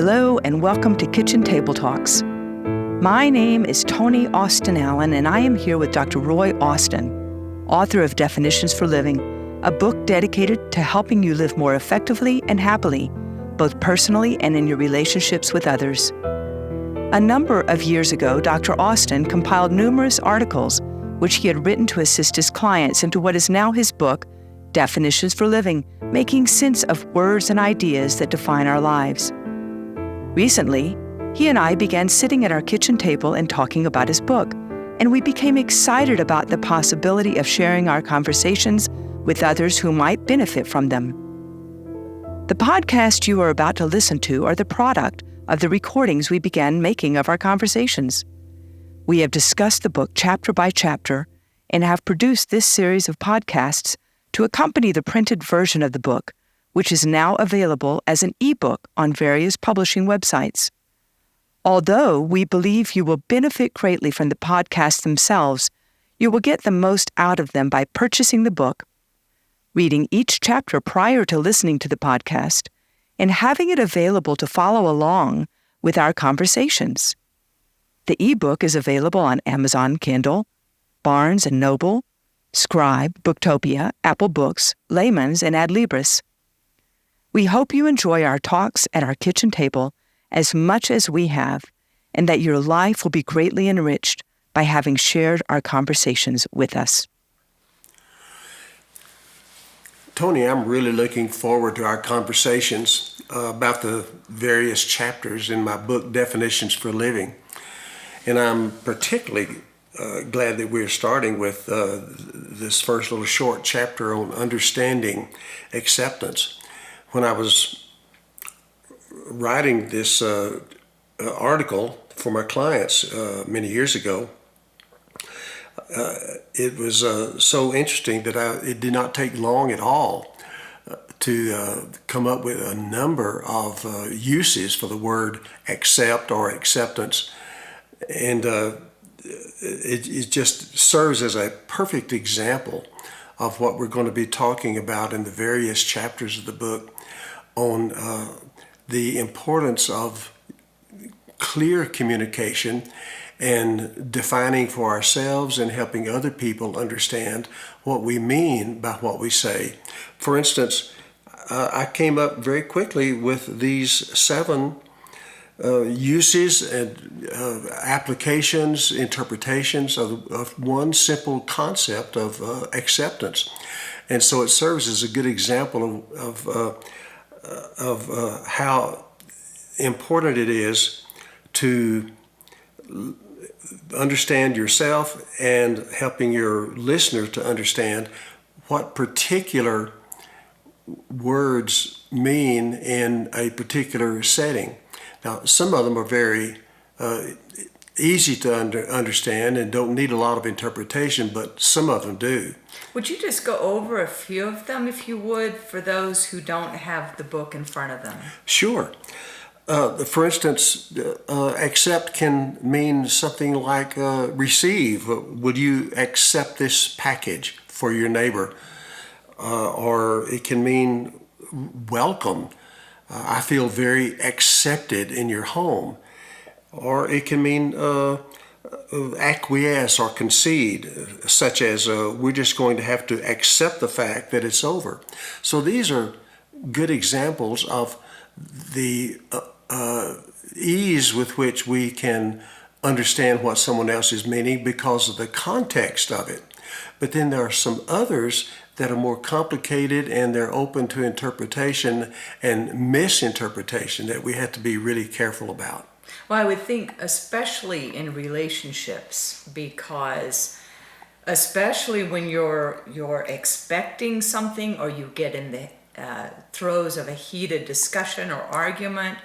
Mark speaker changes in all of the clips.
Speaker 1: Hello and welcome to Kitchen Table Talks. My name is Toni Austin-Allen and I am here with Dr. Roy Austin, author of Definitions for Living, a book dedicated to helping you live more effectively and happily, both personally and in your relationships with others. A number of years ago, Dr. Austin compiled numerous articles which he had written to assist his clients into what is now his book, Definitions for Living, making sense of words and ideas that define our lives. Recently, he and I began sitting at our kitchen table and talking about his book, and we became excited about the possibility of sharing our conversations with others who might benefit from them. The podcast you are about to listen to are the product of the recordings we began making of our conversations. We have discussed the book chapter by chapter and have produced this series of podcasts to accompany the printed version of the book, which is now available as an ebook on various publishing websites. Although we believe you will benefit greatly from the podcasts themselves, you will get the most out of them by purchasing the book, reading each chapter prior to listening to the podcast, and having it available to follow along with our conversations. The ebook is available on Amazon Kindle, Barnes & Noble, Scribe, Booktopia, Apple Books, Layman's, and Adlibris. We hope you enjoy our talks at our kitchen table as much as we have, and that your life will be greatly enriched by having shared our conversations with us.
Speaker 2: Toni, I'm really looking forward to our conversations about the various chapters in my book, Definitions for Living. And I'm particularly glad that we're starting with this first little short chapter on understanding acceptance. When I was writing this article for my clients many years ago, it was so interesting that it did not take long at all to come up with a number of uses for the word accept or acceptance. And it just serves as a perfect example of what we're going to be talking about in the various chapters of the book on the importance of clear communication and defining for ourselves and helping other people understand what we mean by what we say. For instance, I came up very quickly with these 7 uses and applications, interpretations of one simple concept of acceptance. And so it serves as a good example of how important it is to understand yourself and helping your listener to understand what particular words mean in a particular setting. Now, some of them are very easy to understand and don't need a lot of interpretation, but some of them do.
Speaker 1: Would you just go over a few of them, if you would, for those who don't have the book in front of them?
Speaker 2: Sure. For instance, accept can mean something like receive. Would you accept this package for your neighbor? Or it can mean welcome. I feel very accepted in your home. Or it can mean acquiesce or concede, such as we're just going to have to accept the fact that it's over. So these are good examples of the ease with which we can understand what someone else is meaning because of the context of it. But then there are some others that are more complicated and they're open to interpretation and misinterpretation that we have to be really careful about.
Speaker 1: Well, I would think especially in relationships, because especially when you're expecting something or you get in the throes of a heated discussion or argument,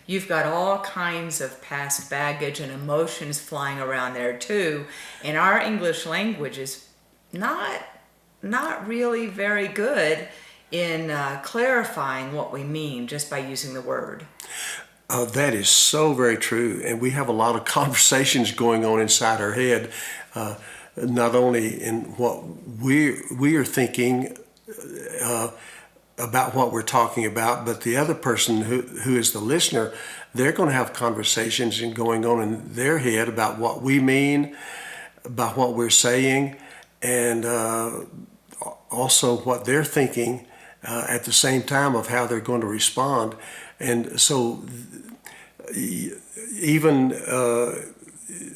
Speaker 1: you've got all kinds of past baggage and emotions flying around there too. And our English language is not really very good in clarifying what we mean just by using the word.
Speaker 2: That is so very true. And we have a lot of conversations going on inside our head, not only in what we are thinking about what we're talking about, but the other person who is the listener, they're going to have conversations and going on in their head about what we mean, about what we're saying, and also what they're thinking at the same time of how they're going to respond. And so even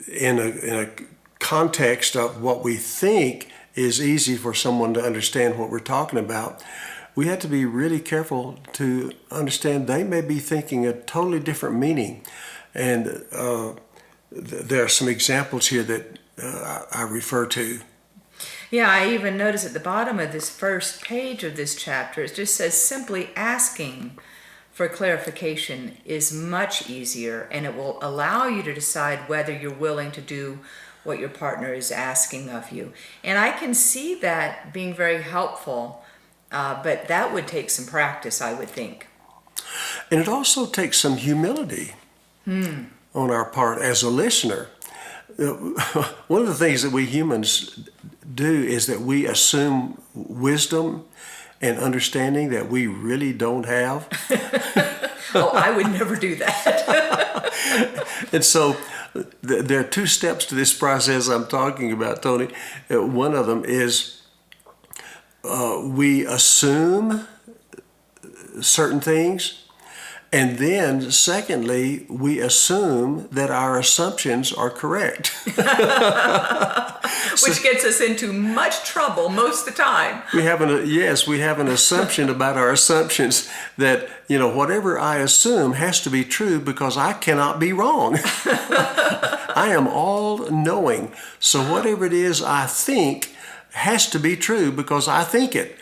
Speaker 2: in a context of what we think is easy for someone to understand what we're talking about, we have to be really careful to understand they may be thinking a totally different meaning. And there are some examples here that I refer to.
Speaker 1: Yeah, I even notice at the bottom of this first page of this chapter, it just says simply asking for clarification is much easier, and it will allow you to decide whether you're willing to do what your partner is asking of you. And I can see that being very helpful, but that would take some practice, I would think.
Speaker 2: And it also takes some humility on our part as a listener. One of the things that we humans do is that we assume wisdom and understanding that we really don't have.
Speaker 1: Oh, I would never do that.
Speaker 2: And so there are two steps to this process I'm talking about, Toni. One of them is we assume certain things. And then, secondly, we assume that our assumptions are correct.
Speaker 1: Which gets us into much trouble most of the time.
Speaker 2: We have an assumption about our assumptions that, whatever I assume has to be true because I cannot be wrong. I am all-knowing. So whatever it is I think has to be true because I think it.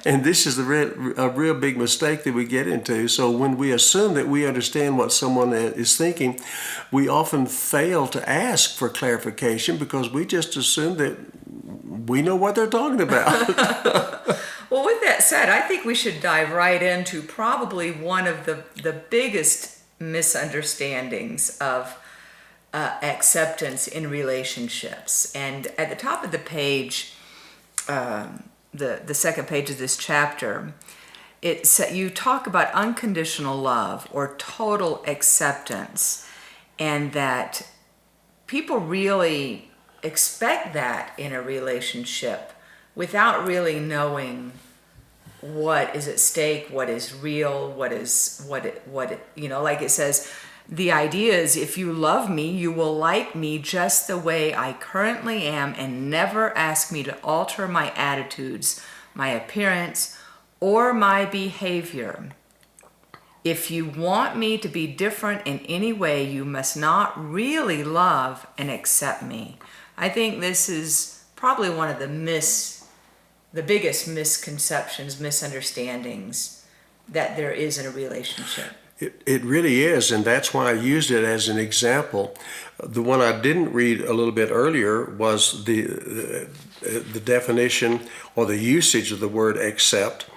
Speaker 2: And this is a real big mistake that we get into. So when we assume that we understand what someone is thinking, we often fail to ask for clarification because we just assume that we know what they're talking about.
Speaker 1: Well, with that said, I think we should dive right into probably one of the biggest misunderstandings of acceptance in relationships. And at the top of the page, the second page of this chapter, you talk about unconditional love or total acceptance, and that people really expect that in a relationship without really knowing what is at stake, what is real, like it says, the idea is if you love me, you will like me just the way I currently am and never ask me to alter my attitudes, my appearance, or my behavior. If you want me to be different in any way, you must not really love and accept me. I think this is probably one of the biggest misconceptions, misunderstandings that there is in a relationship.
Speaker 2: It really is, and that's why I used it as an example. The one I didn't read a little bit earlier was the definition or the usage of the word accept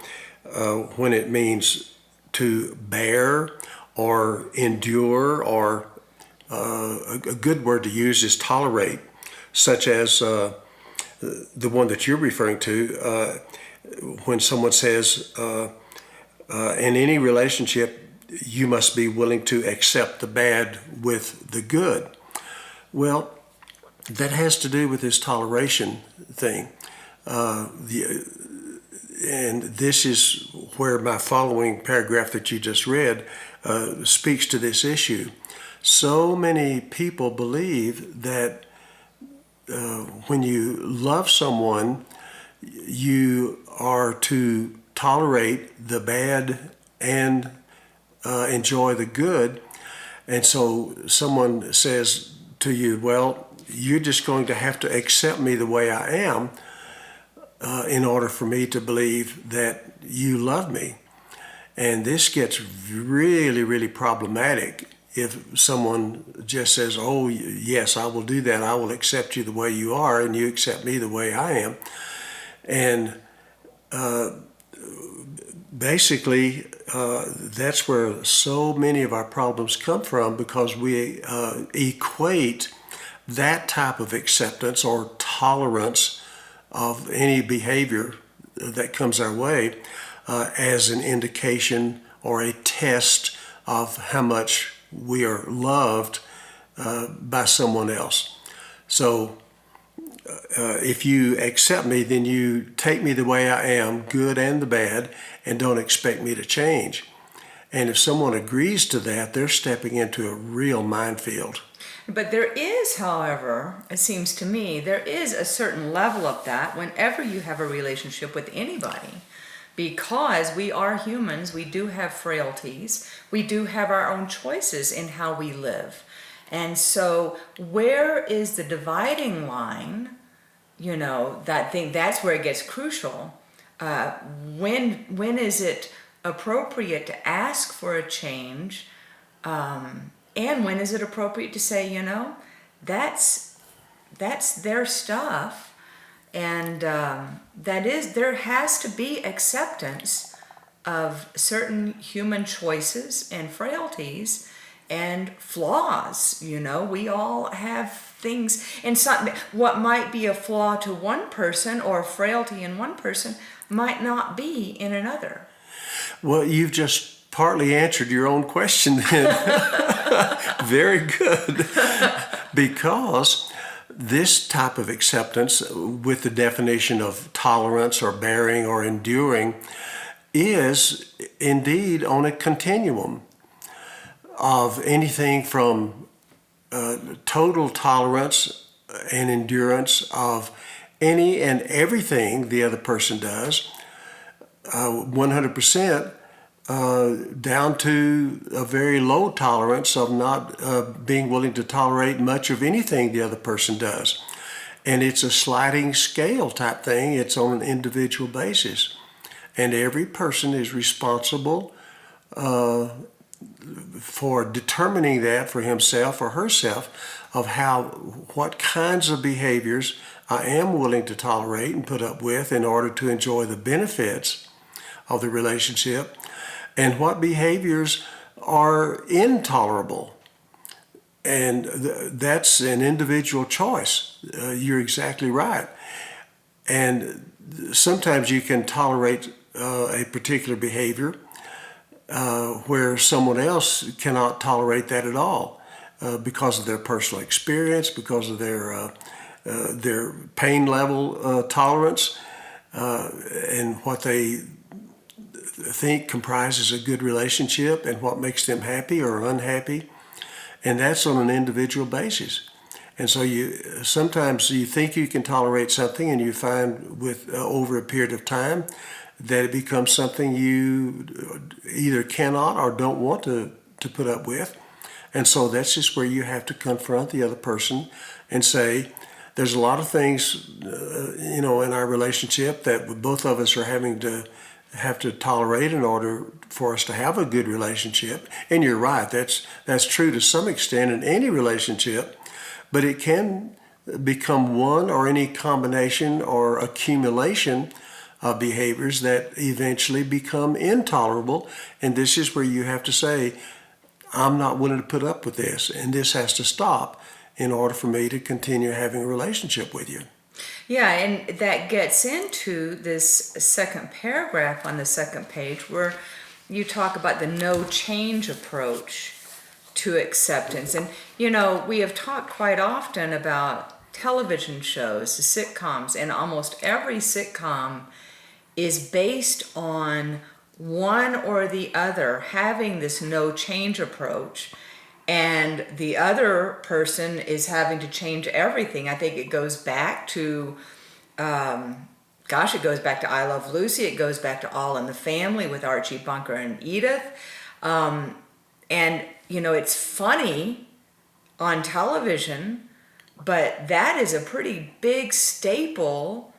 Speaker 2: when it means to bear or endure, or a good word to use is tolerate, such as the one that you're referring to when someone says in any relationship, you must be willing to accept the bad with the good. Well, that has to do with this toleration thing. And this is where my following paragraph that you just read speaks to this issue. So many people believe that when you love someone, you are to tolerate the bad and enjoy the good. And so someone says to you, well, you're just going to have to accept me the way I am in order for me to believe that you love me. And this gets really, really problematic if someone just says, oh, yes, I will do that. I will accept you the way you are, and you accept me the way I am. And basically, that's where so many of our problems come from, because we equate that type of acceptance or tolerance of any behavior that comes our way as an indication or a test of how much we are loved by someone else. So if you accept me, then you take me the way I am, good and the bad, and don't expect me to change. And if someone agrees to that, they're stepping into a real minefield.
Speaker 1: But there is, however, it seems to me, there is a certain level of that whenever you have a relationship with anybody. Because we are humans, we do have frailties, we do have our own choices in how we live. And so where is the dividing line? That's where it gets crucial. When is it appropriate to ask for a change? And when is it appropriate to say, that's their stuff, and there has to be acceptance of certain human choices and frailties and flaws. We all have things, and what might be a flaw to one person or a frailty in one person might not be in another.
Speaker 2: Well, you've just partly answered your own question then. Very good. Because this type of acceptance, with the definition of tolerance or bearing or enduring, is indeed on a continuum of anything from total tolerance and endurance of any and everything the other person does, 100%, down to a very low tolerance of not being willing to tolerate much of anything the other person does. And it's a sliding scale type thing. It's on an individual basis. And every person is responsible for determining that for himself or herself, of what kinds of behaviors I am willing to tolerate and put up with in order to enjoy the benefits of the relationship, and what behaviors are intolerable. And that's an individual choice. You're exactly right. And sometimes you can tolerate a particular behavior where someone else cannot tolerate that at all because of their personal experience, because of their pain level tolerance, and what they think comprises a good relationship and what makes them happy or unhappy. And that's on an individual basis. And so sometimes you think you can tolerate something, and you find over a period of time that it becomes something you either cannot or don't want to put up with. And so that's just where you have to confront the other person and say, there's a lot of things, in our relationship that both of us are have to tolerate in order for us to have a good relationship. And you're right, that's true to some extent in any relationship, but it can become one or any combination or accumulation of behaviors that eventually become intolerable. And this is where you have to say, I'm not willing to put up with this, and this has to stop in order for me to continue having a relationship with you.
Speaker 1: Yeah, and that gets into this second paragraph on the second page where you talk about the no change approach to acceptance. And, we have talked quite often about television shows, the sitcoms, and almost every sitcom is based on one or the other having this no change approach, and the other person is having to change everything. I think it goes back to, it goes back to I Love Lucy. It goes back to All in the Family with Archie Bunker and Edith. And, it's funny on television, but that is a pretty big staple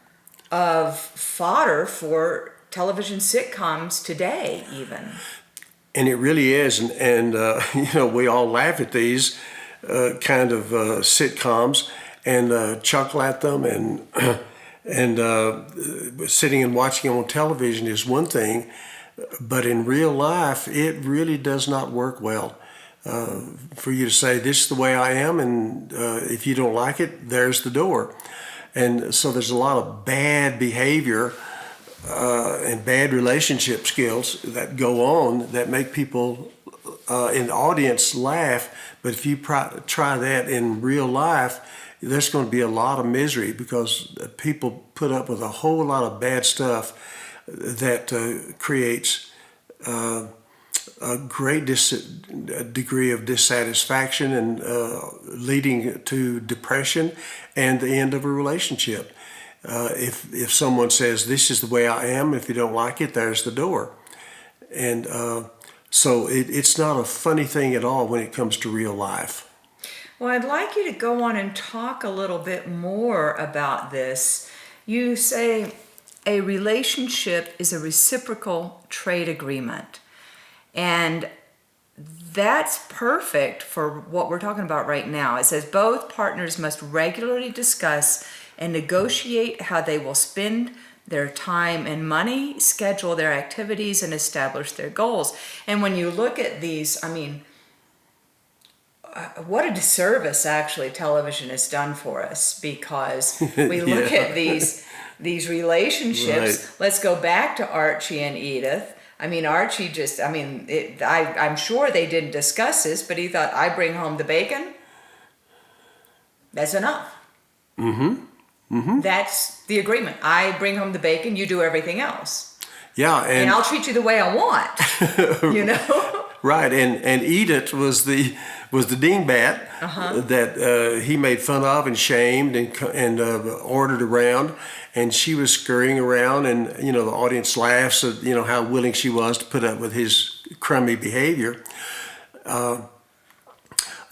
Speaker 1: of fodder for television sitcoms today, even.
Speaker 2: And it really is. And we all laugh at these kind of sitcoms and chuckle at them. And sitting and watching them on television is one thing. But in real life, it really does not work well. For you to say, this is the way I am, and if you don't like it, there's the door. And so there's a lot of bad behavior and bad relationship skills that go on that make people in the audience laugh. But if you try that in real life, there's going to be a lot of misery because people put up with a whole lot of bad stuff that creates a great degree of dissatisfaction and leading to depression and the end of a relationship. If someone says, this is the way I am, if you don't like it, there's the door. And so it's not a funny thing at all when it comes to real life.
Speaker 1: Well, I'd like you to go on and talk a little bit more about this. You say a relationship is a reciprocal trade agreement. And that's perfect for what we're talking about right now. It says both partners must regularly discuss and negotiate how they will spend their time and money, schedule their activities, and establish their goals. And when you look at these, I mean, what a disservice actually television has done for us, because we look at these relationships. Right. Let's go back to Archie and Edith. I mean, Archie just, I mean, I'm sure they didn't discuss this, but he thought, I bring home the bacon, that's enough. Mm-hmm. Mm-hmm. That's the agreement. I bring home the bacon, you do everything else.
Speaker 2: Yeah.
Speaker 1: And I'll treat you the way I want, you know?
Speaker 2: Right. And Edith was the dingbat that he made fun of and shamed and ordered around. And she was scurrying around, and the audience laughs at how willing she was to put up with his crummy behavior.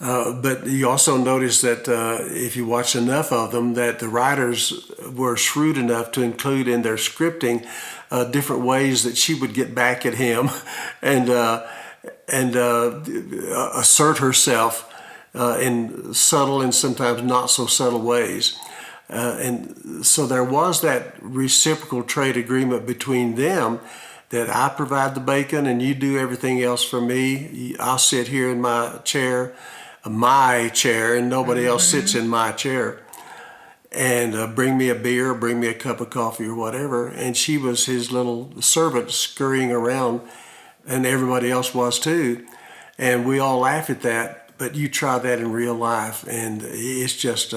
Speaker 2: But you also notice that if you watch enough of them, that the writers were shrewd enough to include in their scripting different ways that she would get back at him and assert herself in subtle and sometimes not so subtle ways. And so there was that reciprocal trade agreement between them, that I provide the bacon and you do everything else for me. I'll sit here in my chair, and nobody else sits in my chair. And bring me a beer, bring me a cup of coffee or whatever. And she was his little servant scurrying around, and everybody else was too. And we all laugh at that, but you try that in real life, and it's just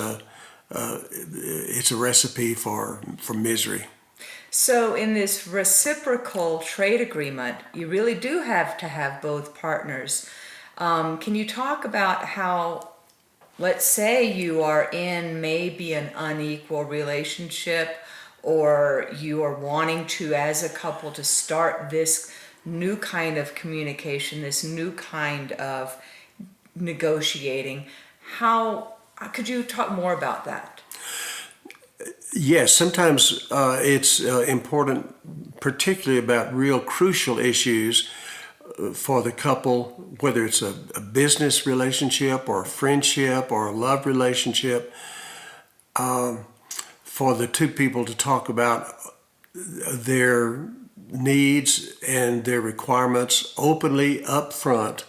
Speaker 2: it's a recipe for misery.
Speaker 1: So in this reciprocal trade agreement, you really do have to have both partners. Can you talk about how, let's say you are in maybe an unequal relationship, or you are wanting to, as a couple, to start this new kind of communication, this new kind of negotiating. How could you talk more about that?
Speaker 2: Yes, sometimes it's important, particularly about real crucial issues for the couple, whether it's a business relationship or a friendship or a love relationship, for the two people to talk about their needs and their requirements openly up front,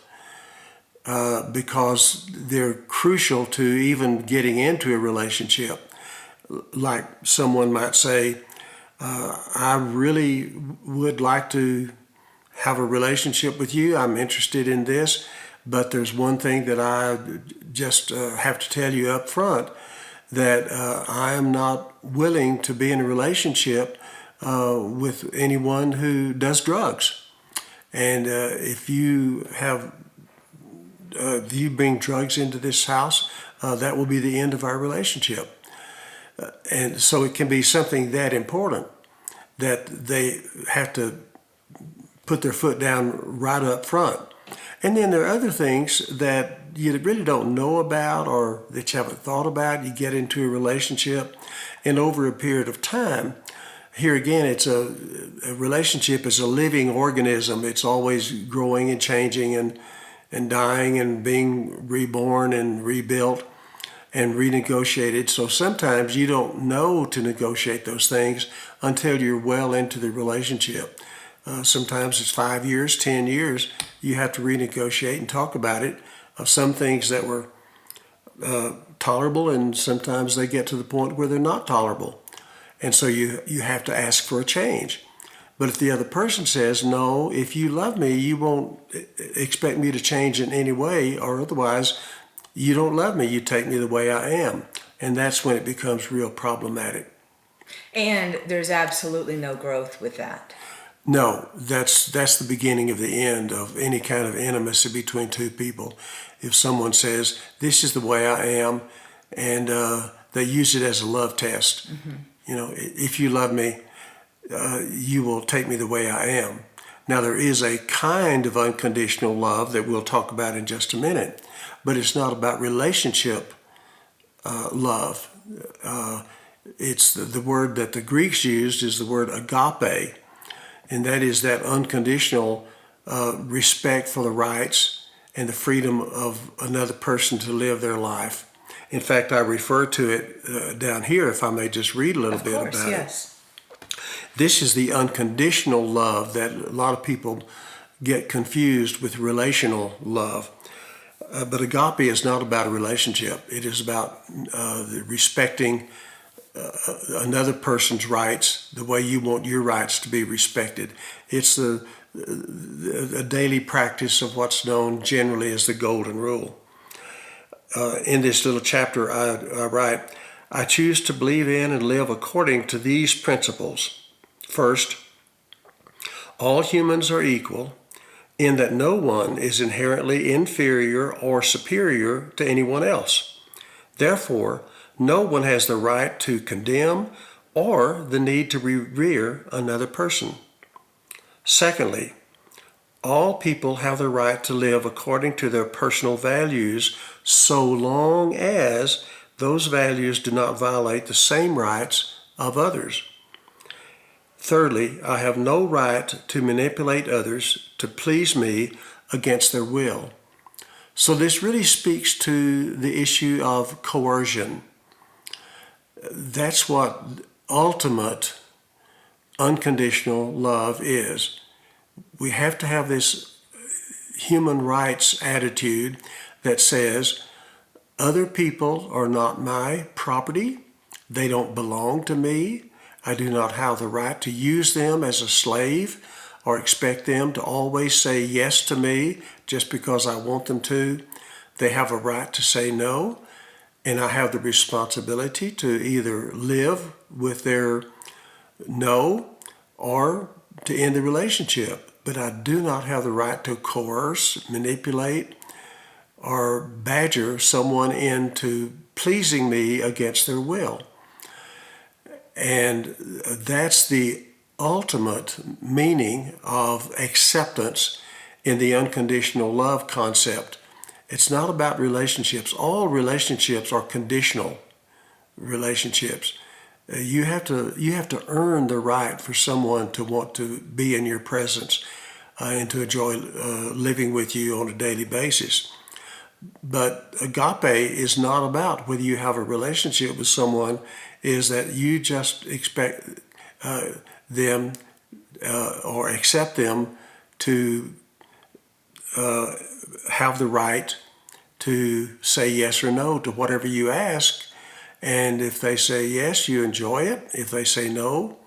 Speaker 2: because they're crucial to even getting into a relationship. Like someone might say, I really would like to have a relationship with you. I'm interested in this, but there's one thing that I just have to tell you up front, that I am not willing to be in a relationship with anyone who does drugs. And if you bring drugs into this house, that will be the end of our relationship. And so it can be something that important that they have to put their foot down right up front. And then there are other things that you really don't know about or that you haven't thought about. You get into a relationship, and over a period of time, here again, it's a relationship is a living organism. It's always growing and changing and dying and being reborn and rebuilt and renegotiated. So sometimes you don't know to negotiate those things until you're well into the relationship. Sometimes it's 5 years, 10 years. You have to renegotiate and talk about it. Some things that were tolerable, and sometimes they get to the point where they're not tolerable. And so you have to ask for a change. But if the other person says, no, if you love me, you won't expect me to change in any way, or otherwise you don't love me, you take me the way I am. And that's when it becomes real problematic.
Speaker 1: And there's absolutely no growth with that.
Speaker 2: No, that's the beginning of the end of any kind of intimacy between two people. If someone says, this is the way I am, and they use it as a love test. You know, if you love me, you will take me the way I am. Now, there is a kind of unconditional love that we'll talk about in just a minute, but it's not about relationship love. It's the word that the Greeks used is the word agape, and that is that unconditional respect for the rights and the freedom of another person to live their life. In fact, I refer to it down here, if I may just read a little bit about
Speaker 1: yes.
Speaker 2: it. This is the unconditional love that a lot of people get confused with relational love. But agape is not about a relationship. It is about respecting another person's rights the way you want your rights to be respected. It's a daily practice of what's known generally as the Golden Rule. In this little chapter, I write, I choose to believe in and live according to these principles. First, all humans are equal in that no one is inherently inferior or superior to anyone else. Therefore, no one has the right to condemn or the need to revere another person. Secondly, all people have the right to live according to their personal values so long as those values do not violate the same rights of others. Thirdly, I have no right to manipulate others to please me against their will. So this really speaks to the issue of coercion. That's what ultimate unconditional love is. We have to have this human rights attitude that says other people are not my property. They don't belong to me. I do not have the right to use them as a slave or expect them to always say yes to me just because I want them to. They have a right to say no, and I have the responsibility to either live with their no or to end the relationship. But I do not have the right to coerce, manipulate, or badger someone into pleasing me against their will. And that's the ultimate meaning of acceptance in the unconditional love concept. It's not about relationships. All relationships are conditional relationships. You have to earn the right for someone to want to be in your presence and to enjoy living with you on a daily basis. But agape is not about whether you have a relationship with someone, is that you just expect them or accept them to have the right to say yes or no to whatever you ask. And if they say yes, you enjoy it. If they say no,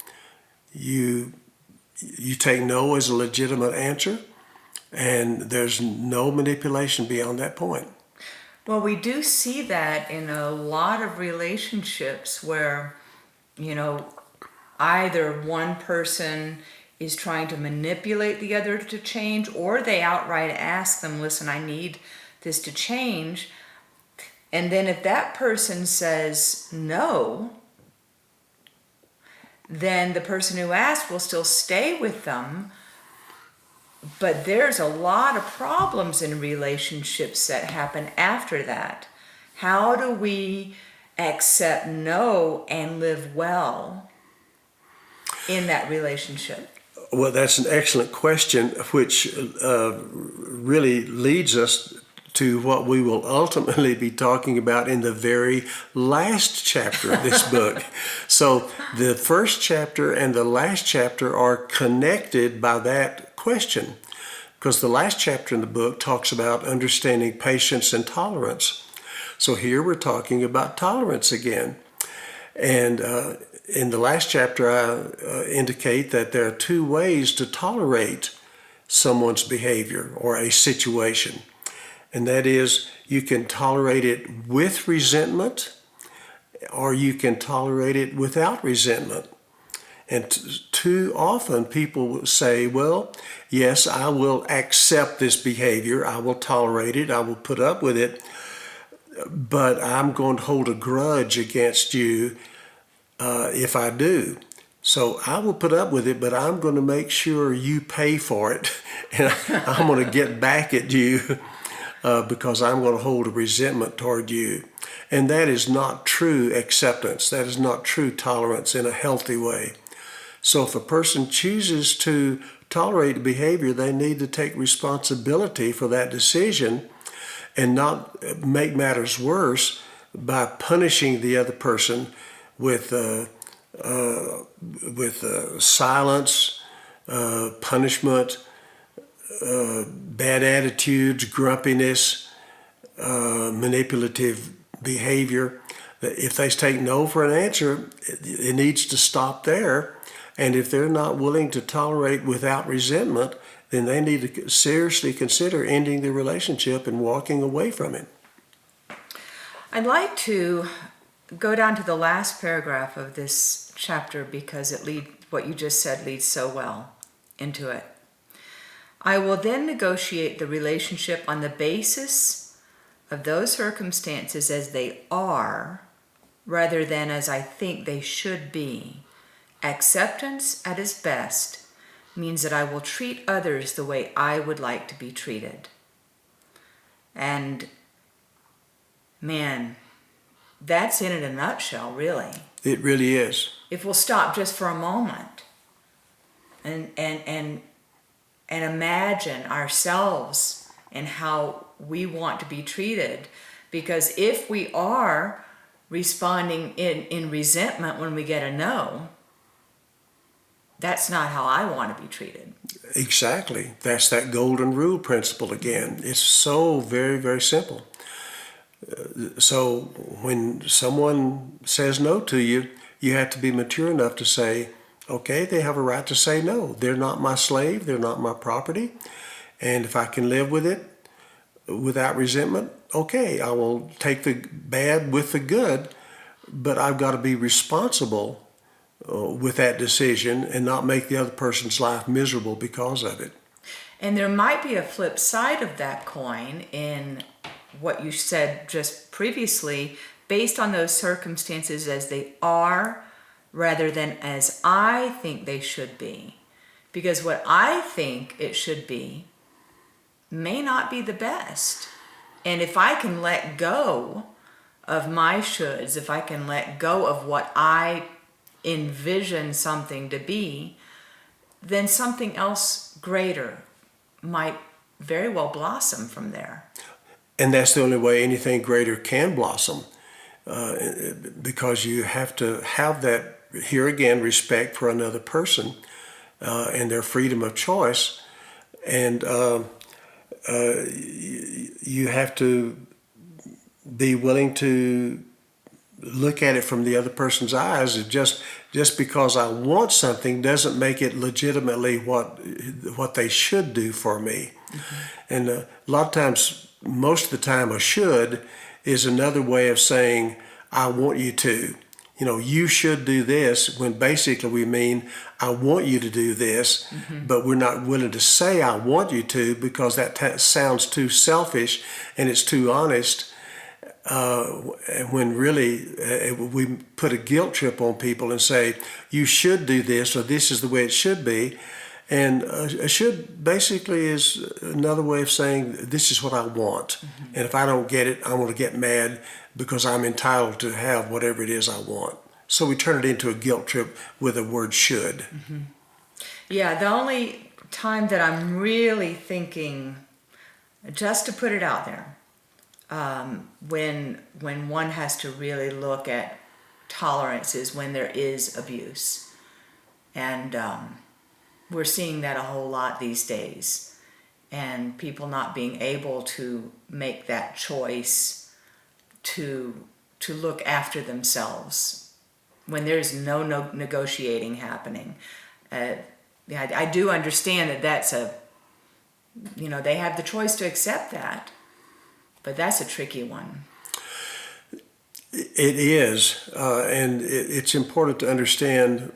Speaker 2: you take no as a legitimate answer. And there's no manipulation beyond that point.
Speaker 1: Well, we do see that in a lot of relationships where, either one person is trying to manipulate the other to change, or they outright ask them, listen, I need this to change. And then if that person says no, then the person who asked will still stay with them. But there's a lot of problems in relationships that happen after that. How do we accept no and live well in that relationship?
Speaker 2: Well, that's an excellent question, which really leads us to what we will ultimately be talking about in the very last chapter of this book. So the first chapter and the last chapter are connected by that question, because the last chapter in the book talks about understanding patience and tolerance. So here we're talking about tolerance again. And in the last chapter, I indicate that there are two ways to tolerate someone's behavior or a situation. And that is, you can tolerate it with resentment, or you can tolerate it without resentment. And too often people say, well, yes, I will accept this behavior, I will tolerate it, I will put up with it, but I'm going to hold a grudge against you if I do. So I will put up with it, but I'm going to make sure you pay for it. And I'm going to get back at you because I'm going to hold a resentment toward you. And that is not true acceptance. That is not true tolerance in a healthy way. So if a person chooses to tolerate behavior, they need to take responsibility for that decision and not make matters worse by punishing the other person with silence, punishment, bad attitudes, grumpiness, manipulative behavior. If they take no for an answer, it needs to stop there. And if they're not willing to tolerate without resentment, then they need to seriously consider ending the relationship and walking away from it.
Speaker 1: I'd like to go down to the last paragraph of this chapter because what you just said leads so well into it. I will then negotiate the relationship on the basis of those circumstances as they are, rather than as I think they should be. Acceptance at its best means that I will treat others the way I would like to be treated. And man, that's in a nutshell, really.
Speaker 2: It really is.
Speaker 1: If we'll stop just for a moment and imagine ourselves and how we want to be treated, because if we are responding in resentment when we get a no, that's not how I want to be treated.
Speaker 2: Exactly. That's that golden rule principle again. It's so very, very simple. So when someone says no to you, you have to be mature enough to say, okay, they have a right to say no. They're not my slave. They're not my property. And if I can live with it without resentment, okay, I will take the bad with the good, but I've got to be responsible with that decision and not make the other person's life miserable because of it.
Speaker 1: And there might be a flip side of that coin in what you said just previously, based on those circumstances as they are rather than as I think they should be. Because what I think it should be may not be the best. And if I can let go of my shoulds, if I can let go of what I envision something to be, then something else greater might very well blossom from there.
Speaker 2: And that's the only way anything greater can blossom, because you have to have that, here again, respect for another person and their freedom of choice. And you have to be willing to look at it from the other person's eyes. Just because I want something doesn't make it legitimately what they should do for me. Mm-hmm. And a lot of times, most of the time, a should is another way of saying, I want you to. You should do this, when basically we mean, I want you to do this, mm-hmm. but we're not willing to say I want you to because that sounds too selfish and it's too honest. When really we put a guilt trip on people and say, you should do this, or this is the way it should be. And a should basically is another way of saying, this is what I want. Mm-hmm. And if I don't get it, I'm going to get mad because I'm entitled to have whatever it is I want. So we turn it into a guilt trip with the word should.
Speaker 1: Mm-hmm. Yeah, the only time that I'm really thinking, just to put it out there, when one has to really look at tolerance is when there is abuse. And we're seeing that a whole lot these days. And people not being able to make that choice to look after themselves when there's no negotiating happening. I do understand that that's they have the choice to accept that, but that's a tricky one.
Speaker 2: It is, and it's important to understand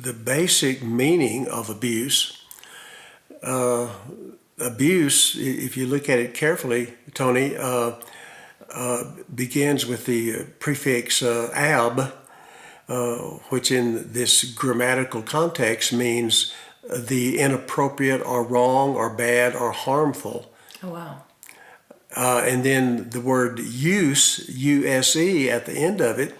Speaker 2: the basic meaning of abuse. Abuse, if you look at it carefully, Toni, begins with the prefix ab, which in this grammatical context means the inappropriate or wrong or bad or harmful.
Speaker 1: Oh, wow.
Speaker 2: And then the word use, U-S-E, at the end of it,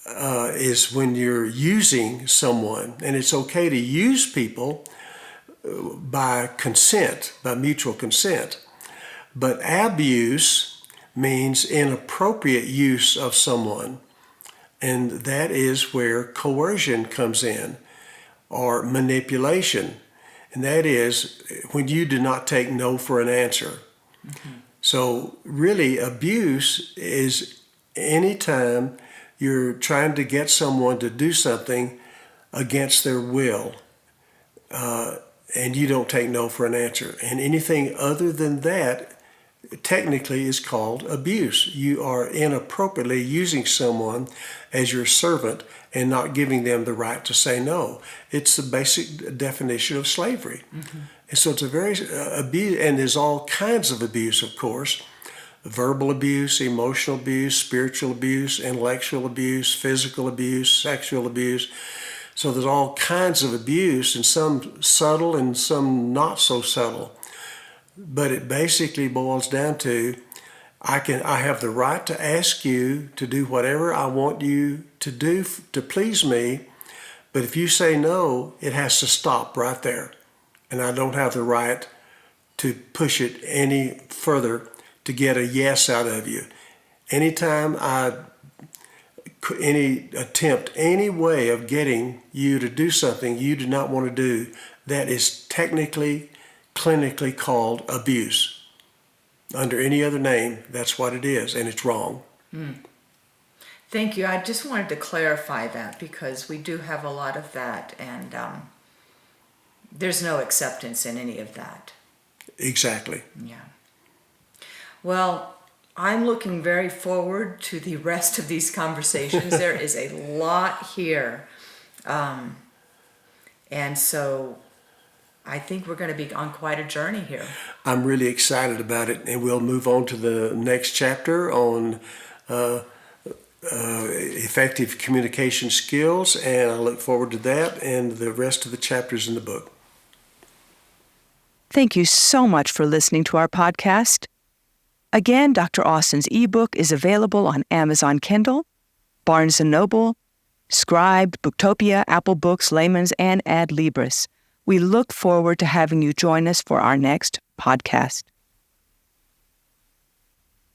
Speaker 2: is when you're using someone. And it's okay to use people by consent, by mutual consent. But abuse means inappropriate use of someone. And that is where coercion comes in, or manipulation. And that is when you do not take no for an answer. Mm-hmm. So really, abuse is any time you're trying to get someone to do something against their will, and you don't take no for an answer. And anything other than that technically is called abuse. You are inappropriately using someone as your servant and not giving them the right to say no. It's the basic definition of slavery. Mm-hmm. And so it's a very abuse, and there's all kinds of abuse, of course. Verbal abuse, emotional abuse, spiritual abuse, intellectual abuse, physical abuse, sexual abuse. So there's all kinds of abuse, and some subtle and some not so subtle. But it basically boils down to, I have the right to ask you to do whatever I want you to do to please me, but if you say no, it has to stop right there. And I don't have the right to push it any further to get a yes out of you. Anytime any attempt, any way of getting you to do something you do not want to do, that is technically, clinically called abuse. Under any other name, that's what it is, and it's wrong.
Speaker 1: Mm. Thank you. I just wanted to clarify that because we do have a lot of that, and there's no acceptance in any of that.
Speaker 2: Exactly.
Speaker 1: Yeah. Well, I'm looking very forward to the rest of these conversations. There is a lot here. And so I think we're going to be on quite a journey here.
Speaker 2: I'm really excited about it, and we'll move on to the next chapter on effective communication skills, and I look forward to that and the rest of the chapters in the book.
Speaker 1: Thank you so much for listening to our podcast. Again, Dr. Austin's ebook is available on Amazon Kindle, Barnes & Noble, Scribe, Booktopia, Apple Books, Layman's, and Adlibris. We look forward to having you join us for our next podcast.